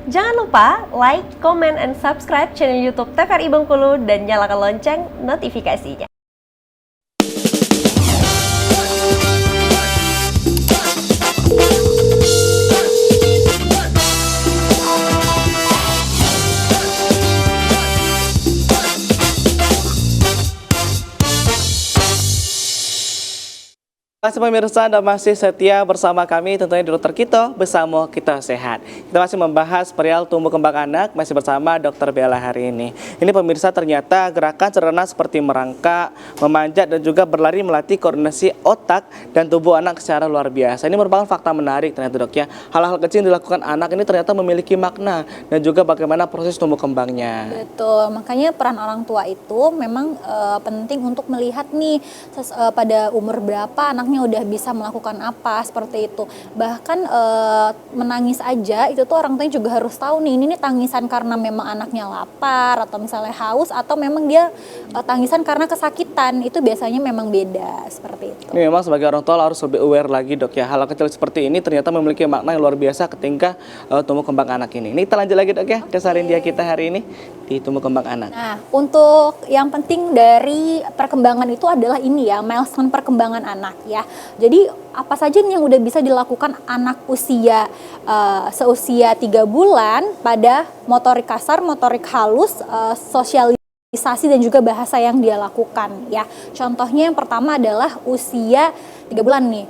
Jangan lupa like, comment, and subscribe channel YouTube TVRI Bengkulu dan nyalakan lonceng notifikasinya. Masih pemirsa, Anda masih setia bersama kami tentunya di Dokter Kito, bersama kita sehat. Kita masih membahas perihal tumbuh kembang anak, masih bersama Dokter Bella hari ini. Ini pemirsa, ternyata gerakan sederhana seperti merangkak, memanjat dan juga berlari melatih koordinasi otak dan tubuh anak secara luar biasa. Ini merupakan fakta menarik ternyata dok ya. Hal-hal kecil yang dilakukan anak ini ternyata memiliki makna dan juga bagaimana proses tumbuh kembangnya. Betul, makanya peran orang tua itu memang penting untuk melihat nih pada umur berapa anaknya udah bisa melakukan apa seperti itu. Bahkan menangis aja itu tuh orang tua juga harus tahu nih, ini tangisan karena memang anaknya lapar atau misalnya haus atau memang dia tangisan karena kesakitan. Itu biasanya memang beda seperti itu. Ini memang sebagai orang tua harus lebih aware lagi dok ya. Hal kecil seperti ini ternyata memiliki makna yang luar biasa ketika tumbuh kembang anak ini. Ini kita lanjut lagi dok ya, kesalin dia kita hari ini di tumbuh kembang anak. Nah, untuk yang penting dari perkembangan itu adalah ini ya, milestone perkembangan anak ya. Jadi apa saja nih yang udah bisa dilakukan anak usia seusia 3 bulan pada motorik kasar, motorik halus, sosialisasi dan juga bahasa yang dia lakukan ya. Contohnya yang pertama adalah usia 3 bulan nih.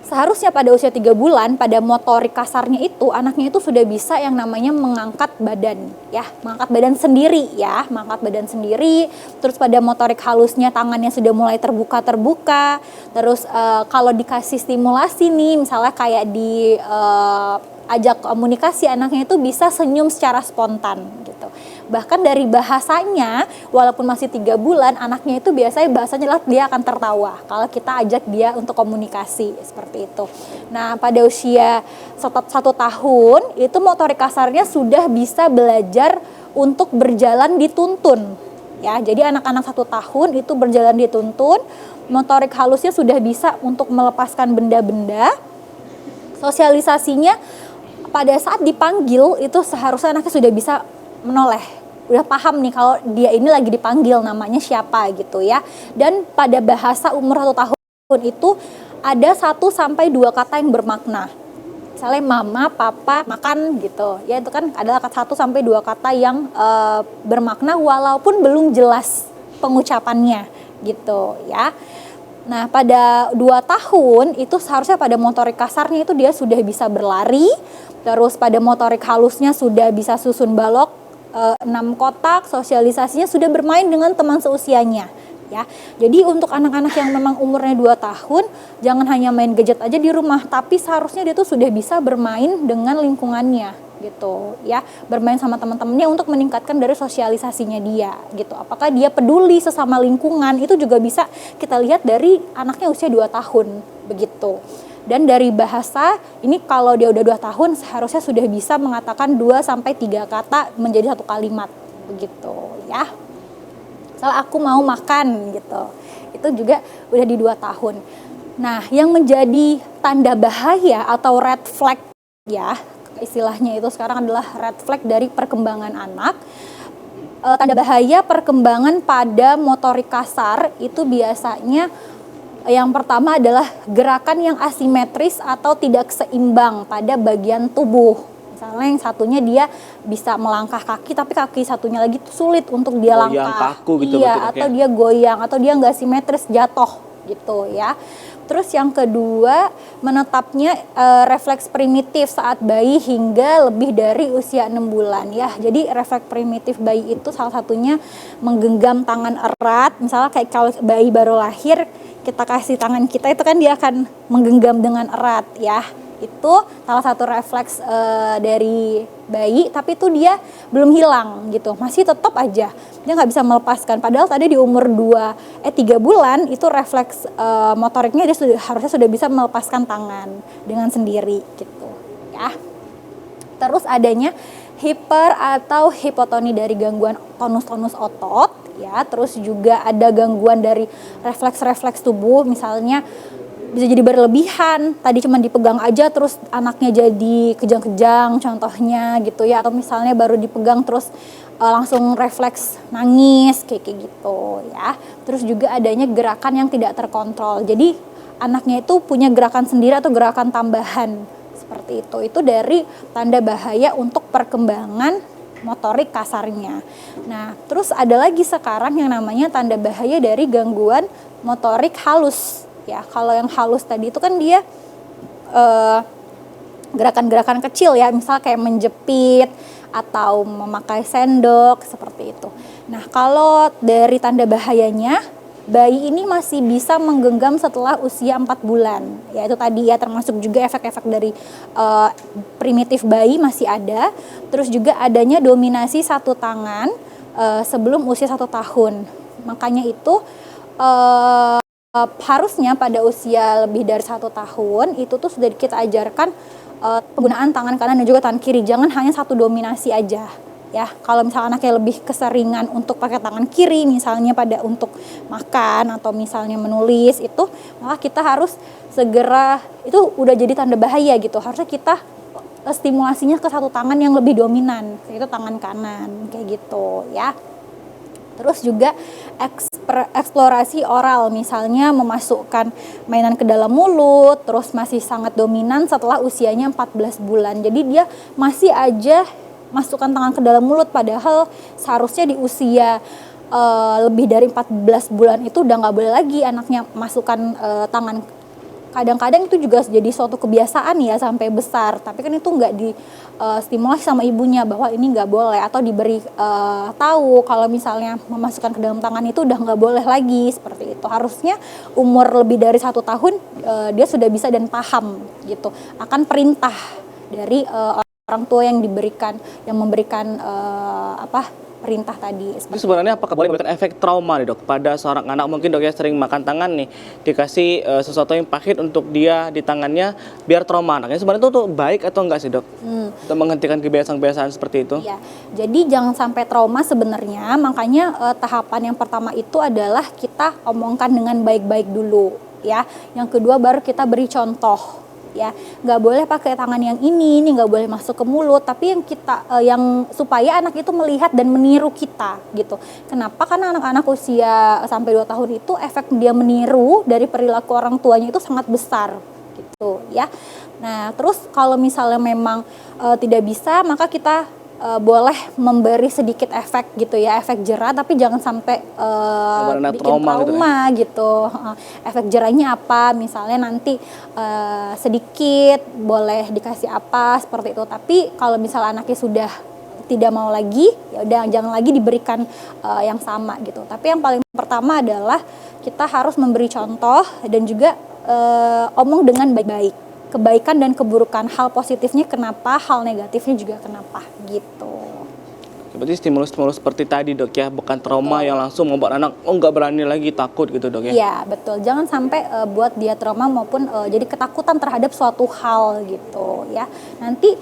Seharusnya pada usia 3 bulan, pada motorik kasarnya itu, anaknya itu sudah bisa yang namanya mengangkat badan, ya, mengangkat badan sendiri, ya, mengangkat badan sendiri. Terus pada motorik halusnya tangannya sudah mulai terbuka. Terus kalau dikasih stimulasi nih, misalnya kayak di ajak komunikasi, anaknya itu bisa senyum secara spontan gitu. Bahkan dari bahasanya, walaupun masih 3 bulan, anaknya itu biasanya bahasanya dia akan tertawa kalau kita ajak dia untuk komunikasi seperti itu. Nah, pada usia 1 tahun itu motorik kasarnya sudah bisa belajar untuk berjalan dituntun. Ya, jadi anak-anak 1 tahun itu berjalan dituntun, motorik halusnya sudah bisa untuk melepaskan benda-benda. Sosialisasinya pada saat dipanggil itu seharusnya anaknya sudah bisa menoleh, udah paham nih kalau dia ini lagi dipanggil namanya siapa gitu ya. Dan pada bahasa umur 1 tahun itu ada 1-2 kata yang bermakna. Misalnya mama, papa, makan gitu. Ya itu kan adalah 1-2 kata yang bermakna walaupun belum jelas pengucapannya gitu ya. Nah, pada 2 tahun itu seharusnya pada motorik kasarnya itu dia sudah bisa berlari. Terus pada motorik halusnya sudah bisa susun balok 6 kotak, sosialisasinya sudah bermain dengan teman seusianya ya. Jadi untuk anak-anak yang memang umurnya 2 tahun, jangan hanya main gadget aja di rumah, tapi seharusnya dia tuh sudah bisa bermain dengan lingkungannya gitu ya. Bermain sama teman-temannya untuk meningkatkan dari sosialisasinya dia gitu. Apakah dia peduli sesama lingkungan, itu juga bisa kita lihat dari anaknya usia 2 tahun begitu. Dan dari bahasa, ini kalau dia udah 2 tahun seharusnya sudah bisa mengatakan 2-3 kata menjadi 1 kalimat begitu ya. Misalnya aku mau makan gitu. Itu juga udah di 2 tahun. Nah, yang menjadi tanda bahaya atau red flag ya, istilahnya itu sekarang adalah red flag dari perkembangan anak. Tanda bahaya perkembangan pada motorik kasar itu biasanya yang pertama adalah gerakan yang asimetris atau tidak seimbang pada bagian tubuh. Misalnya yang satunya dia bisa melangkah kaki, tapi kaki satunya lagi sulit untuk dia langkah. Kaku gitu, iya, atau dia goyang, atau dia nggak simetris, jatuh gitu ya. Terus yang kedua, menetapnya refleks primitif saat bayi hingga lebih dari usia 6 bulan ya. Jadi refleks primitif bayi itu salah satunya menggenggam tangan erat. Misalnya kayak kalau bayi baru lahir, kita kasih tangan kita itu kan dia akan menggenggam dengan erat ya. Itu salah satu refleks dari bayi, tapi itu dia belum hilang gitu, masih tetap aja dia nggak bisa melepaskan. Padahal tadi di umur 3 bulan itu refleks motoriknya dia harusnya sudah bisa melepaskan tangan dengan sendiri gitu ya. Terus adanya hiper atau hipotoni dari gangguan tonus-tonus otot ya. Terus juga ada gangguan dari refleks-refleks tubuh, misalnya bisa jadi berlebihan, tadi cuma dipegang aja terus anaknya jadi kejang-kejang contohnya gitu ya, atau misalnya baru dipegang terus langsung refleks nangis kayak gitu ya. Terus juga adanya gerakan yang tidak terkontrol, jadi anaknya itu punya gerakan sendiri atau gerakan tambahan seperti itu dari tanda bahaya untuk perkembangan motorik kasarnya. Nah, terus ada lagi sekarang yang namanya tanda bahaya dari gangguan motorik halus. Ya, kalau yang halus tadi itu kan dia gerakan-gerakan kecil ya, misal kayak menjepit atau memakai sendok seperti itu. Nah, kalau dari tanda bahayanya, bayi ini masih bisa menggenggam setelah usia 4 bulan. Ya itu tadi ya, termasuk juga efek-efek dari primitif bayi masih ada. Terus juga adanya dominasi satu tangan sebelum usia 1 tahun. Makanya itu harusnya pada usia lebih dari 1 tahun itu tuh sudah kita ajarkan penggunaan tangan kanan dan juga tangan kiri, jangan hanya satu dominasi aja ya. Kalau misalnya anaknya lebih keseringan untuk pakai tangan kiri misalnya pada untuk makan atau misalnya menulis itu, maka kita harus segera, itu udah jadi tanda bahaya gitu, harusnya kita stimulasinya ke satu tangan yang lebih dominan, yaitu tangan kanan kayak gitu ya. Terus juga eksplorasi oral, misalnya memasukkan mainan ke dalam mulut, terus masih sangat dominan setelah usianya 14 bulan. Jadi dia masih aja masukkan tangan ke dalam mulut, padahal seharusnya di usia lebih dari 14 bulan itu udah nggak boleh lagi anaknya masukkan tangan. Kadang-kadang itu juga jadi suatu kebiasaan ya sampai besar, tapi kan itu nggak stimulasi sama ibunya bahwa ini nggak boleh, atau diberi tahu kalau misalnya memasukkan ke dalam tangan itu udah nggak boleh lagi seperti itu. Harusnya umur lebih dari 1 tahun dia sudah bisa dan paham gitu akan perintah dari orang tua yang memberikan perintah tadi. Itu sebenarnya apakah boleh memberikan efek trauma nih dok pada seorang anak, mungkin dok ya sering makan tangan nih, dikasih sesuatu yang pahit untuk dia di tangannya biar trauma anaknya, sebenarnya itu tuh baik atau enggak sih dok? Untuk menghentikan kebiasaan-kebiasaan seperti itu? Iya, jadi jangan sampai trauma sebenarnya, makanya tahapan yang pertama itu adalah kita omongkan dengan baik-baik dulu ya. Yang kedua baru kita beri contoh. Ya, nggak boleh pakai tangan yang ini nggak boleh masuk ke mulut, tapi yang supaya anak itu melihat dan meniru kita gitu. Kenapa? Karena anak-anak usia sampai 2 tahun itu efek dia meniru dari perilaku orang tuanya itu sangat besar gitu ya. Nah, terus kalau misalnya memang tidak bisa, maka kita boleh memberi sedikit efek gitu ya, efek jerah, tapi jangan sampai bikin trauma gitu. Efek jerahnya apa? Misalnya nanti sedikit boleh dikasih apa seperti itu. Tapi kalau misalnya anaknya sudah tidak mau lagi, ya udah jangan lagi diberikan yang sama gitu. Tapi yang paling pertama adalah kita harus memberi contoh dan juga omong dengan baik-baik. Kebaikan dan keburukan, hal positifnya kenapa, hal negatifnya juga kenapa gitu. Berarti stimulus-stimulus seperti tadi dok ya, bukan trauma yang langsung membuat anak nggak berani lagi, takut gitu dok ya? Iya betul, jangan sampai buat dia trauma maupun jadi ketakutan terhadap suatu hal gitu ya. Nanti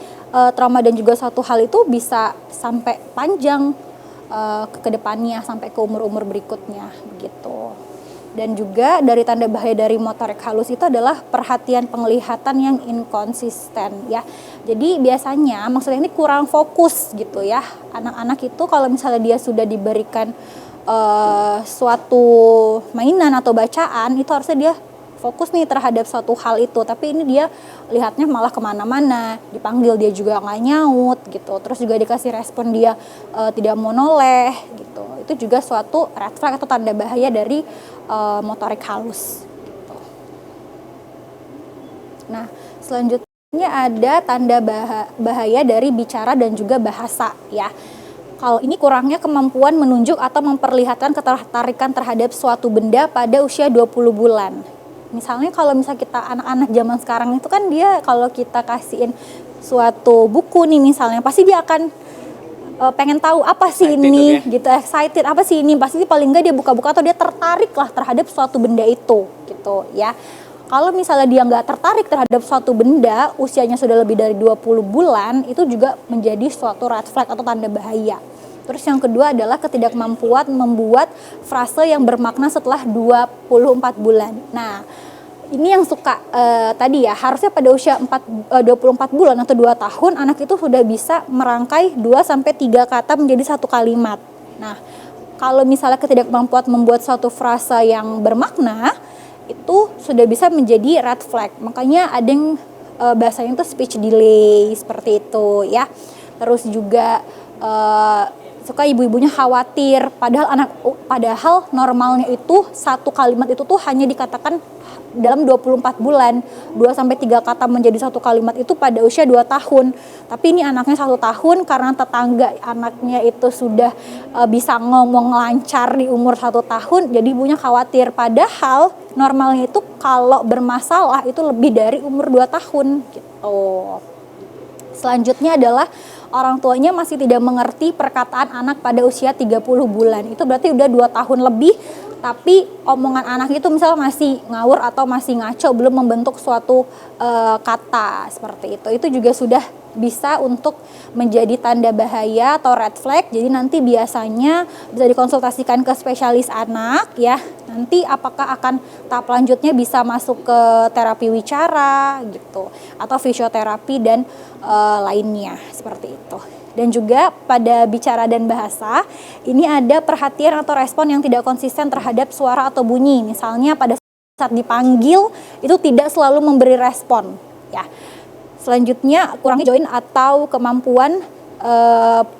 trauma dan juga suatu hal itu bisa sampai panjang ke depannya, sampai ke umur-umur berikutnya begitu. Dan juga dari tanda bahaya dari motorik halus itu adalah perhatian penglihatan yang inkonsisten ya. Jadi biasanya maksudnya ini kurang fokus gitu ya. Anak-anak itu kalau misalnya dia sudah diberikan suatu mainan atau bacaan, itu harusnya dia fokus nih terhadap suatu hal itu, tapi ini dia lihatnya malah kemana-mana, dipanggil dia juga nggak nyaut gitu, terus juga dikasih respon dia tidak mau noleh gitu. Itu juga suatu red flag atau tanda bahaya dari motorik halus gitu. Nah, selanjutnya ada tanda bahaya dari bicara dan juga bahasa ya. Kalau ini kurangnya kemampuan menunjuk atau memperlihatkan ketertarikan terhadap suatu benda pada usia 20 bulan. Misalnya kalau kita anak-anak zaman sekarang itu kan dia kalau kita kasihin suatu buku nih misalnya, pasti dia akan pengen tahu apa sih excited ini gitu, excited apa sih ini, pasti paling enggak dia buka-buka atau dia tertarik lah terhadap suatu benda itu gitu ya. Kalau misalnya dia nggak tertarik terhadap suatu benda, usianya sudah lebih dari 20 bulan, itu juga menjadi suatu red flag atau tanda bahaya. Terus yang kedua adalah ketidakmampuan membuat frase yang bermakna setelah 24 bulan. Nah, ini yang suka tadi ya, harusnya pada usia 24 bulan atau 2 tahun anak itu sudah bisa merangkai 2 sampai 3 kata menjadi satu kalimat. Nah, kalau misalnya ketidakmampuan membuat suatu frasa yang bermakna, itu sudah bisa menjadi red flag. Makanya ada yang bahasanya itu speech delay seperti itu ya. Terus juga suka ibu-ibunya khawatir, padahal normalnya itu satu kalimat itu tuh hanya dikatakan dalam 24 bulan. 2 sampai 3 kata menjadi satu kalimat itu pada usia 2 tahun. Tapi ini anaknya 1 tahun, karena tetangga anaknya itu sudah bisa ngomong lancar di umur 1 tahun, jadi ibunya khawatir. Padahal normalnya itu kalau bermasalah itu lebih dari umur 2 tahun gitu. Selanjutnya adalah orang tuanya masih tidak mengerti perkataan anak pada usia 30 bulan. Itu berarti udah 2 tahun lebih, tapi omongan anak itu misalnya masih ngawur atau masih ngaco, belum membentuk suatu kata seperti itu. Itu juga sudah bisa untuk menjadi tanda bahaya atau red flag. Jadi nanti biasanya bisa dikonsultasikan ke spesialis anak ya. Nanti apakah akan tahap lanjutnya bisa masuk ke terapi wicara gitu, atau fisioterapi dan lainnya seperti itu. Dan juga pada bicara dan bahasa, ini ada perhatian atau respon yang tidak konsisten terhadap suara atau bunyi. Misalnya pada saat dipanggil itu tidak selalu memberi respon ya. Selanjutnya kurangi join atau kemampuan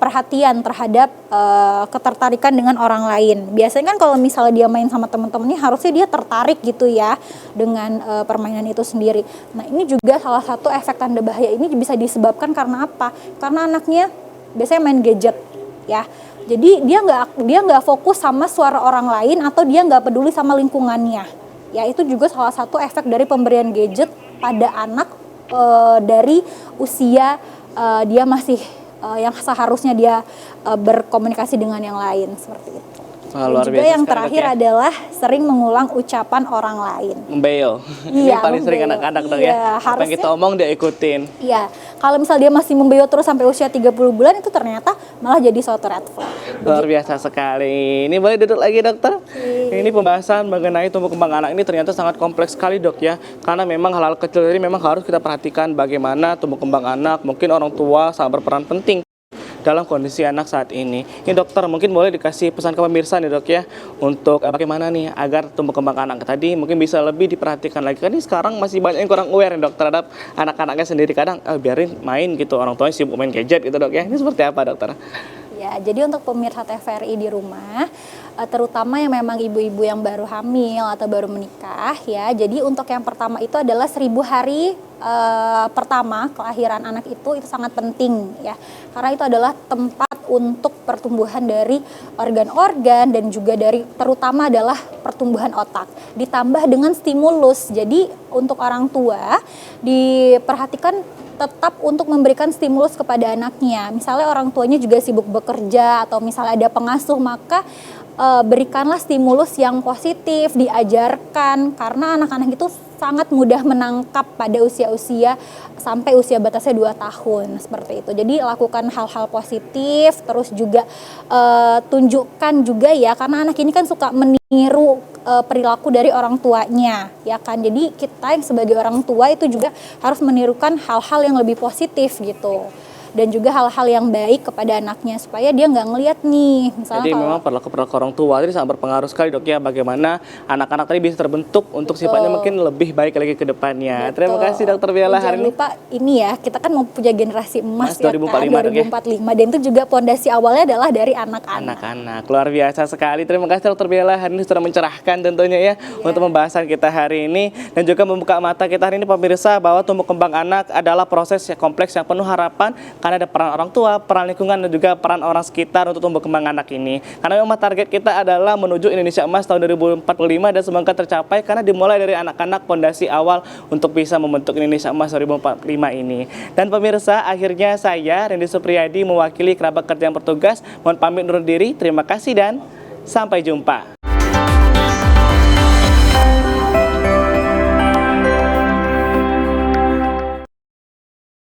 perhatian terhadap ketertarikan dengan orang lain. Biasanya kan kalau misalnya dia main sama teman-temannya, harusnya dia tertarik gitu ya dengan permainan itu sendiri. Nah, ini juga salah satu efek tanda bahaya ini bisa disebabkan karena apa? Karena anaknya biasanya main gadget ya. Jadi dia nggak fokus sama suara orang lain, atau dia nggak peduli sama lingkungannya. Ya, itu juga salah satu efek dari pemberian gadget pada anak dari usia dia masih yang seharusnya dia berkomunikasi dengan yang lain seperti itu. Luar juga biasa yang sekali, terakhir Dok, ya. adalah sering mengulang ucapan orang lain. Membeo. Ini Iya, paling sering membeo. anak-anak dong Iya, ya. Apa yang harusnya- kita omong dia ikutin. Iya, kalau misal dia masih membeo terus sampai usia 30 bulan, itu ternyata malah jadi suatu red flag. Luar biasa sekali. Ini boleh duduk lagi, dokter? Ini pembahasan mengenai tumbuh kembang anak ini ternyata sangat kompleks sekali, dok ya. Karena memang hal-hal kecil ini memang harus kita perhatikan bagaimana tumbuh kembang anak. Mungkin orang tua sangat berperan penting dalam kondisi anak saat ini. Ini dokter mungkin boleh dikasih pesan ke pemirsa nih, dok ya, untuk bagaimana nih agar tumbuh kembang anak tadi mungkin bisa lebih diperhatikan lagi. Kan ini sekarang masih banyak yang kurang aware nih, dok, terhadap anak-anaknya sendiri. Kadang biarin main gitu, orang tuanya sibuk main gadget gitu, dok ya. Ini seperti apa, dokter? Ya, jadi untuk pemirsa TVRI di rumah, terutama yang memang ibu-ibu yang baru hamil atau baru menikah ya. Jadi untuk yang pertama itu adalah 1000 hari pertama kelahiran anak itu sangat penting ya. Karena itu adalah tempat untuk pertumbuhan dari organ-organ dan juga dari terutama adalah pertumbuhan otak. Ditambah dengan stimulus. Jadi untuk orang tua diperhatikan tetap untuk memberikan stimulus kepada anaknya. Misalnya orang tuanya juga sibuk bekerja atau misalnya ada pengasuh, maka berikanlah stimulus yang positif, diajarkan, karena anak-anak itu sangat mudah menangkap pada usia-usia sampai usia batasnya 2 tahun seperti itu. Jadi lakukan hal-hal positif, terus juga tunjukkan juga ya, karena anak ini kan suka meniru perilaku dari orang tuanya ya kan. Jadi kita yang sebagai orang tua itu juga harus menirukan hal-hal yang lebih positif gitu, dan juga hal-hal yang baik kepada anaknya supaya dia nggak ngelihat nih misalnya. Jadi kalau memang perilaku orang tua ini sangat berpengaruh sekali, dok ya, bagaimana anak-anak tadi bisa terbentuk untuk sifatnya mungkin lebih baik lagi ke depannya. Betul. Terima kasih, dokter Bella hari Jangan ini. lupa ini ya, kita kan mau punya generasi emas Mas ya 2045, kan, dok ya. 2045, dan itu juga pondasi awalnya adalah dari anak-anak. Anak-anak, luar biasa sekali. Terima kasih, dokter Bella hari ini sudah mencerahkan tentunya ya untuk pembahasan kita hari ini, dan juga membuka mata kita hari ini pemirsa bahwa tumbuh kembang anak adalah proses yang kompleks yang penuh harapan, karena ada peran orang tua, peran lingkungan, dan juga peran orang sekitar untuk tumbuh kembang anak ini. Karena memang target kita adalah menuju Indonesia Emas tahun 2045 dan semoga tercapai, karena dimulai dari anak-anak, pondasi awal untuk bisa membentuk Indonesia Emas 2045 ini. Dan pemirsa, akhirnya saya Rendy Supriyadi mewakili kerabat kerja yang bertugas mohon pamit undur diri. Terima kasih dan sampai jumpa.